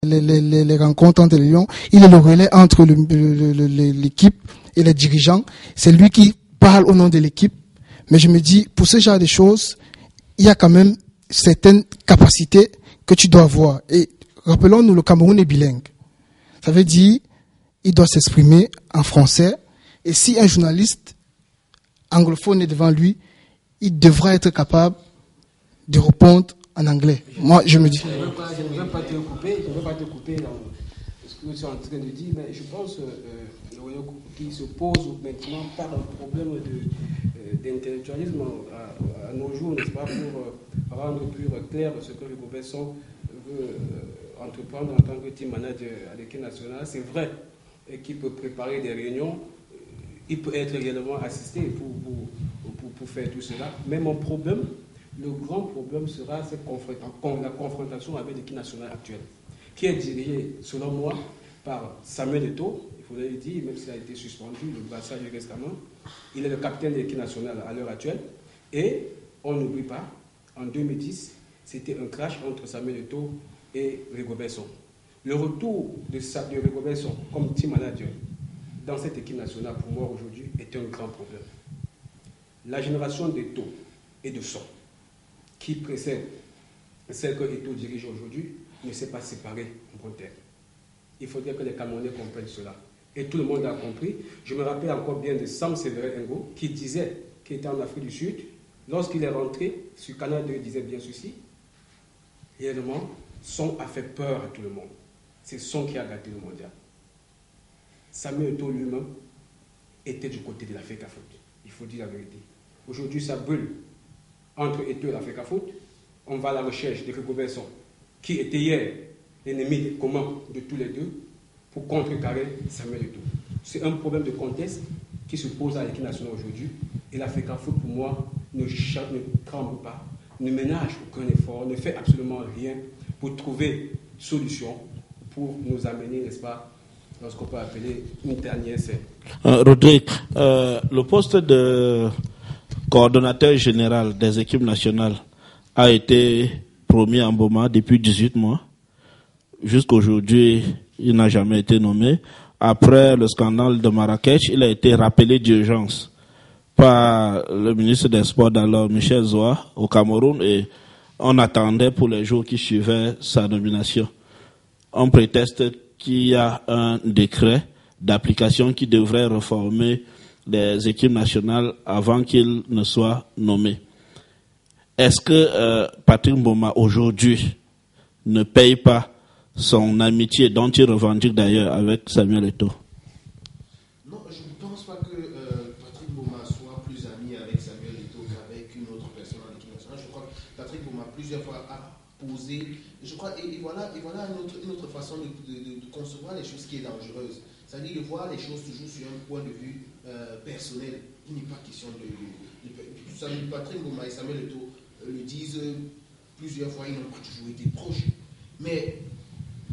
les rencontres entre les Lions. Il est le relais entre l'équipe et les dirigeants. C'est lui qui parle au nom de l'équipe. Mais je me dis, pour ce genre de choses, il y a quand même certaines capacités que tu dois avoir. Et rappelons-nous, le Cameroun est bilingue. Ça veut dire, il doit s'exprimer en français. Et si un journaliste anglophone est devant lui, il devra être capable de répondre en anglais. Moi, je me dis. Je ne veux pas te couper dans ce que tu es en train de dire, mais je pense qu'il se pose maintenant par un problème d'intellectualisme à nos jours, n'est-ce pas, pour rendre plus clair ce que le Besson veut entreprendre en tant que team manager à l'équipe nationale. C'est vrai qu'il peut préparer des réunions, il peut être réellement assisté pour faire tout cela, mais mon problème, le grand problème sera la confrontation avec l'équipe nationale actuelle, qui est dirigée, selon moi, par Samuel Eto'o. Il faudrait le dire, même s'il a été suspendu, le brassage récemment. Il est le capitaine de l'équipe nationale à l'heure actuelle. Et on n'oublie pas, en 2010, c'était un clash entre Samuel Eto'o et Rigobert Song. Le retour de Rigobert Song comme team manager dans cette équipe nationale, pour moi, aujourd'hui, est un grand problème. La génération d'Eto'o et de Song, qui précède celle que Eto'o dirige aujourd'hui, ne s'est pas séparée en bon terme. Il faut dire que les Camerounais comprennent cela. Et tout le monde a compris. Je me rappelle encore bien de Sam Séverin Ngo, qui disait qu'il était en Afrique du Sud. Lorsqu'il est rentré, sur Canal 2, il disait bien ceci. Réellement, Song a fait peur à tout le monde. C'est Song qui a gâté le mondial. Samuel Eto'o lui-même était du côté de l'Afrique à foot. Il faut dire la vérité. Aujourd'hui, ça brûle entre Eto'o et l'Afrique à foot. On va à la recherche de Rigobert Song, qui était hier l'ennemi commun de tous les deux, pour contrecarrer Samuel Eto'o. C'est un problème de contexte qui se pose à l'équipe nationale aujourd'hui. Et l'Afrique à foot, pour moi, ne tremble pas, ne ménage aucun effort, ne fait absolument rien pour trouver une solution pour nous amener, n'est-ce pas, dans ce qu'on peut appeler une dernière scène. Rodrigue, le poste de coordonnateur général des équipes nationales a été promis en Boma depuis 18 mois. Jusqu'aujourd'hui, il n'a jamais été nommé. Après le scandale de Marrakech, il a été rappelé d'urgence par le ministre des Sports d'alors, Michel Zoa, au Cameroun, et on attendait pour les jours qui suivaient sa nomination. On prétexte qu'il y a un décret d'application qui devrait réformer les équipes nationales avant qu'il ne soit nommé. Est-ce que Patrick Mboma, aujourd'hui, ne paye pas son amitié, dont il revendique d'ailleurs avec Samuel Eto'o? Non, je ne pense pas que Patrick Mboma soit plus ami avec Samuel Eto'o qu'avec une autre personne en équipe nationale. Je crois que Patrick Mboma plusieurs fois a posé, je crois, et voilà une autre façon de concevoir les choses qui est dangereuse. C'est-à-dire de voir les choses toujours sur un point de vue personnel. Il n'est pas question de Patrick Mboma et Samuel Eto'o le disent plusieurs fois, ils n'ont pas toujours été proches. Mais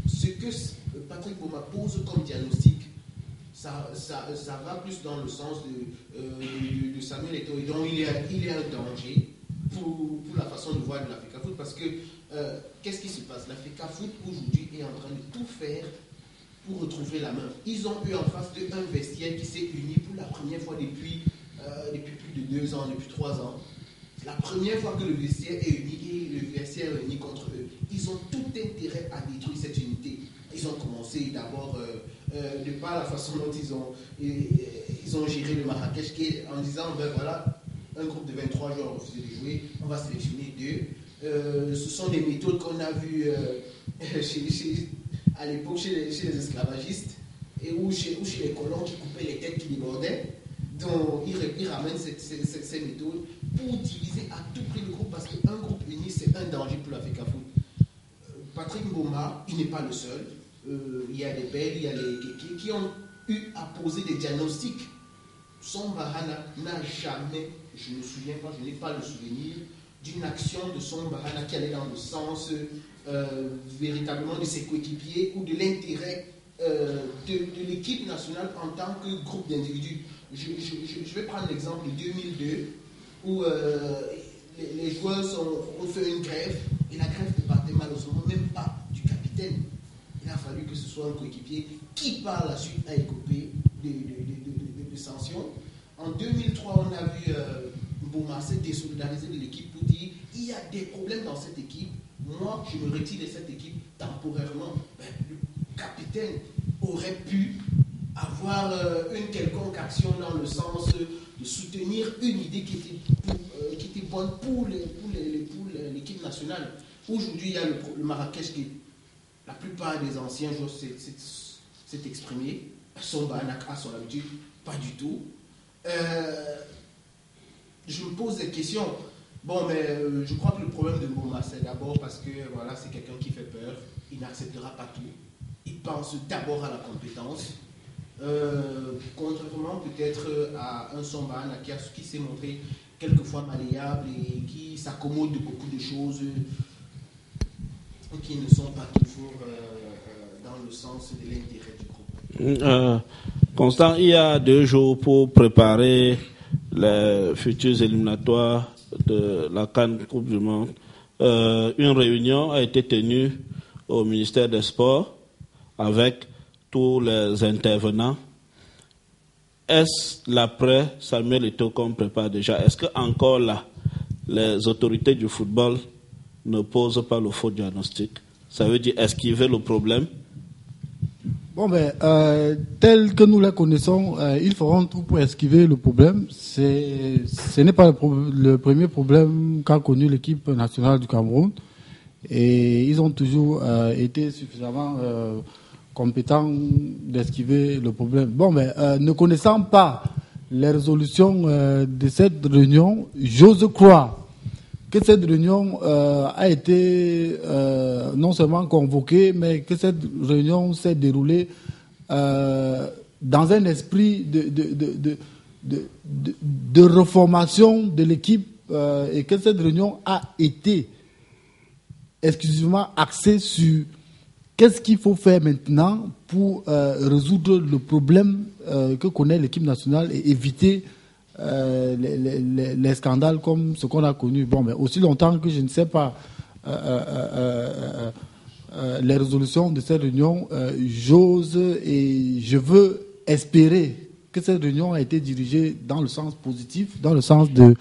ce que Patrick Mboma pose comme diagnostic, ça va plus dans le sens de Samuel Eto'o, et donc il y a un danger pour la façon de voir de l'Africa Foot, parce que qu'est-ce qui se passe? L'Africa Foot aujourd'hui est en train de tout faire pour retrouver la main. Ils ont eu en face d'eux un vestiaire qui s'est uni pour la première fois depuis plus de 2 ans, depuis 3 ans. La première fois que le vestiaire est uni et le vestiaire est uni contre eux, ils ont tout intérêt à détruire cette unité. Ils ont commencé d'abord, de par la façon dont ils ont géré le Marrakech, en disant, ben voilà, un groupe de 23 joueurs a refusé de jouer, on va sélectionner 2. Ce sont des méthodes qu'on a vues à l'époque chez les esclavagistes, et ou chez les colons qui coupaient les têtes qui débordaient. Donc, ils ramènent ces méthodes pour diviser à tout prix le groupe, parce qu'un groupe uni, c'est un danger pour l'Africa Foot. Patrick Mboma, il n'est pas le seul. Il y a les Belges, il y a les Kéké qui ont eu à poser des diagnostics. Son Bahana n'a jamais, je ne me souviens pas, je n'ai pas le souvenir, d'une action de son Bahana qui allait dans le sens véritablement de ses coéquipiers ou de l'intérêt de l'équipe nationale en tant que groupe d'individus. Je vais prendre l'exemple de 2002 où les joueurs ont fait une grève et la grève ne partait malheureusement même pas du capitaine. a fallu que ce soit un coéquipier qui par la suite a écopé de sanctions. En 2003, on a vu Mboma se désolidariser de l'équipe pour dire il y a des problèmes dans cette équipe. Moi, je me retire de cette équipe temporairement. Le capitaine aurait pu avoir une quelconque action dans le sens de soutenir une idée qui était bonne pour l'équipe nationale. Aujourd'hui, il y a le Marrakech qui, la plupart des anciens joueurs s'est exprimé. Somba a son habitude, pas du tout. Je me pose des questions. Bon, mais je crois que le problème de Mboma, c'est d'abord parce que voilà, c'est quelqu'un qui fait peur. Il n'acceptera pas tout. Il pense d'abord à la compétence. Contrairement peut-être à un Somba qui s'est montré quelquefois malléable et qui s'accommode de beaucoup de choses qui ne sont pas toujours dans le sens de l'intérêt du groupe. Constant, il y a 2 jours pour préparer les futurs éliminatoires de la CAN Coupe du Monde. Une réunion a été tenue au ministère des Sports avec tous les intervenants. Est-ce l'après Samuel Eto'o qu'on prépare déjà? Est-ce que encore là, les autorités du football ne posent pas le faux diagnostic? Ça veut dire esquiver le problème? Bon, ben, tel que nous les connaissons, ils feront tout pour esquiver le problème. Ce n'est pas le premier problème qu'a connu l'équipe nationale du Cameroun. Et ils ont toujours été suffisamment compétents d'esquiver le problème. Bon, mais ne connaissant pas les résolutions de cette réunion, j'ose croire que cette réunion a été non seulement convoquée, mais que cette réunion s'est déroulée dans un esprit de reformation de l'équipe et que cette réunion a été exclusivement axée sur qu'est-ce qu'il faut faire maintenant pour résoudre le problème que connaît l'équipe nationale et éviter les scandales comme ce qu'on a connu. Bon, mais aussi longtemps que je ne sais pas les résolutions de cette réunion, j'ose et je veux espérer que cette réunion a été dirigée dans le sens positif, dans le sens de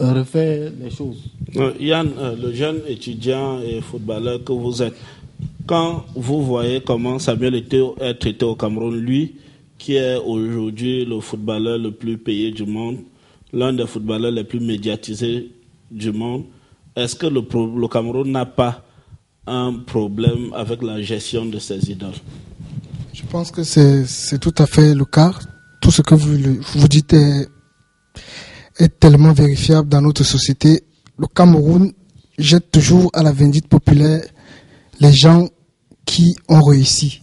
refaire les choses. Yann, le jeune étudiant et footballeur que vous êtes, quand vous voyez comment Samuel Eto'o est traité au Cameroun, lui qui est aujourd'hui le footballeur le plus payé du monde, l'un des footballeurs les plus médiatisés du monde, est-ce que le Cameroun n'a pas un problème avec la gestion de ses idoles? Je pense que c'est tout à fait le cas. Tout ce que vous dites est tellement vérifiable dans notre société. Le Cameroun jette toujours à la vindicte populaire les gens qui ont réussi.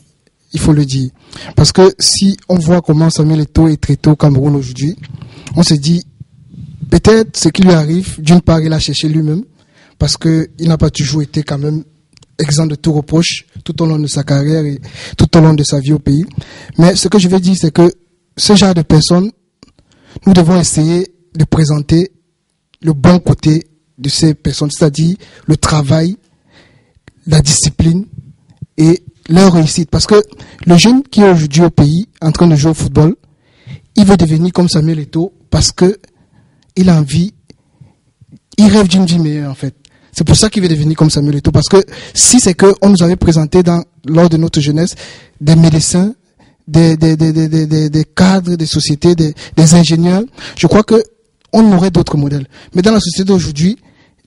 Il faut le dire. Parce que si on voit comment Samuel Eto'o est traité au Cameroun aujourd'hui, on se dit, peut-être ce qui lui arrive, d'une part, il a cherché lui-même, parce qu'il n'a pas toujours été quand même exempt de tout reproche tout au long de sa carrière et tout au long de sa vie au pays. Mais ce que je veux dire, c'est que ce genre de personnes, nous devons essayer de présenter le bon côté de ces personnes, c'est-à-dire le travail, la discipline et leur réussite. Parce que le jeune qui est aujourd'hui au pays, en train de jouer au football, il veut devenir comme Samuel Eto'o parce que il a envie, il rêve d'une vie meilleure en fait. C'est pour ça qu'il veut devenir comme Samuel Eto'o. Parce que si c'est que on nous avait présenté lors de notre jeunesse des médecins, des cadres, des sociétés, des ingénieurs, je crois que on aurait d'autres modèles. Mais dans la société d'aujourd'hui,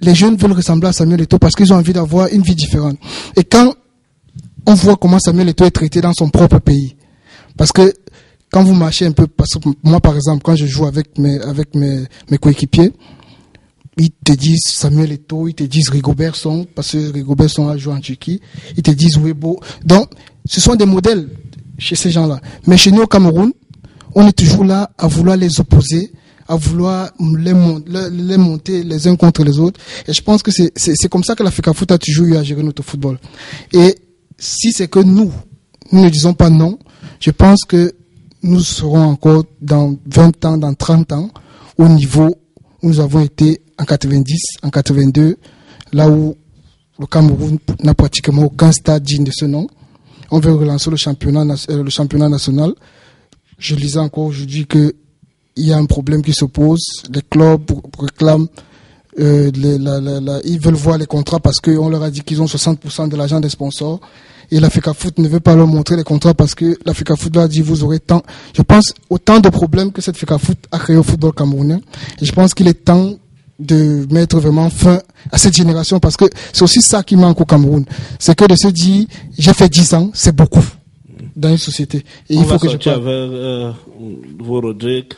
les jeunes veulent ressembler à Samuel Eto'o parce qu'ils ont envie d'avoir une vie différente. Et quand on voit comment Samuel Eto'o est traité dans son propre pays, parce que quand vous marchez un peu, parce que moi par exemple, quand je joue avec mes coéquipiers, ils te disent Samuel Eto'o, ils te disent Rigobert Song, parce que Rigobert Song a joué en Turquie, ils te disent Webo. Donc, ce sont des modèles chez ces gens-là. Mais chez nous au Cameroun, on est toujours là à vouloir les opposer, à vouloir les monter les uns contre les autres. Et je pense que c'est comme ça que l'Africa Foot a toujours eu à gérer notre football. Et si c'est que nous ne disons pas non, je pense que nous serons encore dans 20 ans, dans 30 ans, au niveau où nous avons été en 90, en 82, là où le Cameroun n'a pratiquement aucun stade digne de ce nom. on veut relancer le championnat national. Je lisais encore aujourd'hui que il y a un problème qui se pose. Les clubs réclament, ils veulent voir les contrats parce qu'on leur a dit qu'ils ont 60% de l'argent des sponsors. Et la FECAFOOT ne veut pas leur montrer les contrats parce que la FECAFOOT leur a dit vous aurez tant. Je pense autant de problèmes que cette FECAFOOT a créé au football camerounais. Et je pense qu'il est temps de mettre vraiment fin à cette génération parce que c'est aussi ça qui manque au Cameroun. C'est que de se dire j'ai fait 10 ans, c'est beaucoup dans une société. Et il faut que je parle. Avec vous, Rodrigue,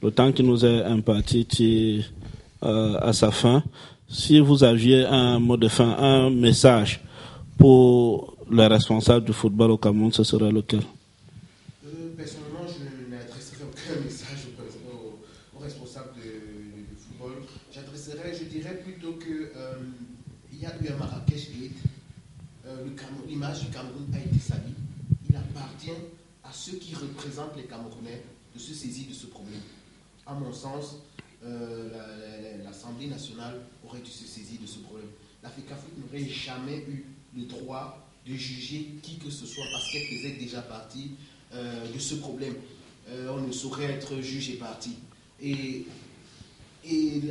le temps qui nous est imparti à sa fin. Si vous aviez un mot de fin, un message pour les responsables du football au Cameroun, ce serait lequel? Personnellement, je n'adresserai aucun message aux responsables du football. Je dirais plutôt que il y a eu un Marrakech Gate. L'image du Cameroun a été salie. Il appartient à ceux qui représentent les Camerounais de se saisir de ce problème. À mon sens, l'Assemblée nationale aurait dû se saisir de ce problème. La FECAFOOT n'aurait jamais eu le droit de juger qui que ce soit parce qu'elle faisait déjà partie de ce problème. On ne saurait être juge et partie. Et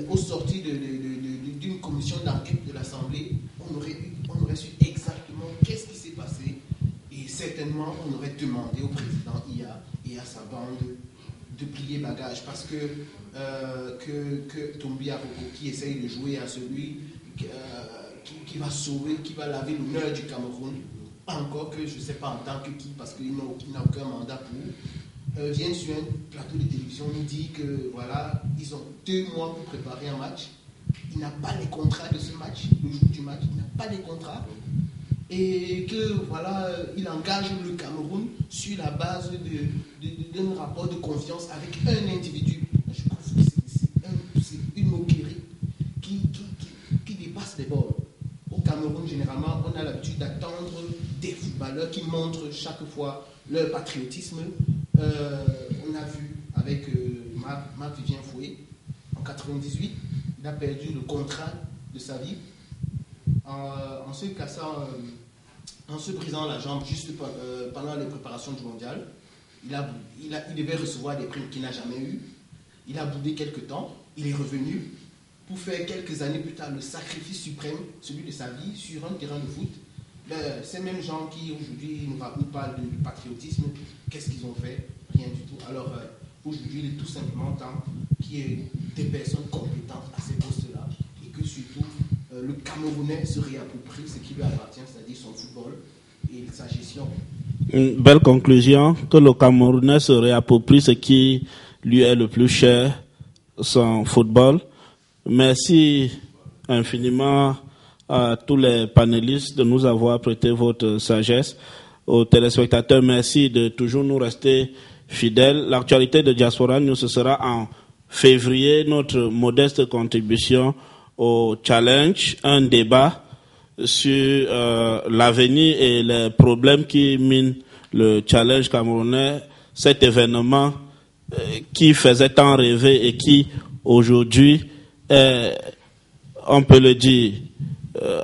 au sortir d'une commission d'enquête de l'Assemblée, on aurait su exactement qu'est-ce qui s'est passé et certainement on aurait demandé au président IA et à sa bande de plier bagage parce que Tombi Aroko qui essaye de jouer à celui qui va sauver, qui va laver l'honneur du Cameroun, encore que je ne sais pas en tant que qui, parce qu'il n'a aucun mandat pour, vient sur un plateau de télévision, nous dit que voilà, ils ont 2 mois pour préparer un match. Il n'a pas les contrats de ce match, le jour du match, il n'a pas les contrats. Et que voilà, il engage le Cameroun sur la base d'un rapport de confiance avec un individu. Je trouve que c'est une moquerie qui dépasse les bords. Au Cameroun, généralement, on a l'habitude d'attendre des footballeurs qui montrent chaque fois leur patriotisme. On a vu avec Marc-Vivien Foué, en 1998, il a perdu le contrat de sa vie en se cassant, en se brisant la jambe juste pendant les préparations du mondial. Il devait recevoir des primes qu'il n'a jamais eues. Il a boudé quelques temps, il est revenu pour faire quelques années plus tard le sacrifice suprême, celui de sa vie, sur un terrain de foot. Ces mêmes gens qui aujourd'hui nous parlent du patriotisme, qu'est-ce qu'ils ont fait? Rien du tout. Alors aujourd'hui, il est tout simplement temps qu'il y ait des personnes compétentes à ces postes-là et que surtout le Camerounais se réapproprie ce qui lui appartient, c'est-à-dire son football et sa gestion. Une belle conclusion, que le Camerounais se réapproprie ce qui lui est le plus cher, son football. Merci infiniment à tous les panélistes de nous avoir prêté votre sagesse. Aux téléspectateurs, merci de toujours nous rester fidèles. L'actualité de Diaspora News, ce sera en février, notre modeste contribution au challenge, un débat sur l'avenir et les problèmes qui minent le challenge camerounais, cet événement qui faisait tant rêver et qui aujourd'hui est, on peut le dire,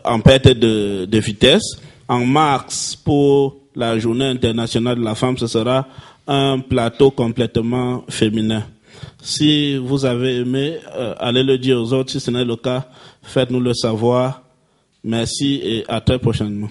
en perte de vitesse. En mars, pour la journée internationale de la femme, ce sera un plateau complètement féminin. Si vous avez aimé, allez le dire aux autres. Si ce n'est le cas, faites-nous le savoir. Merci et à très prochainement.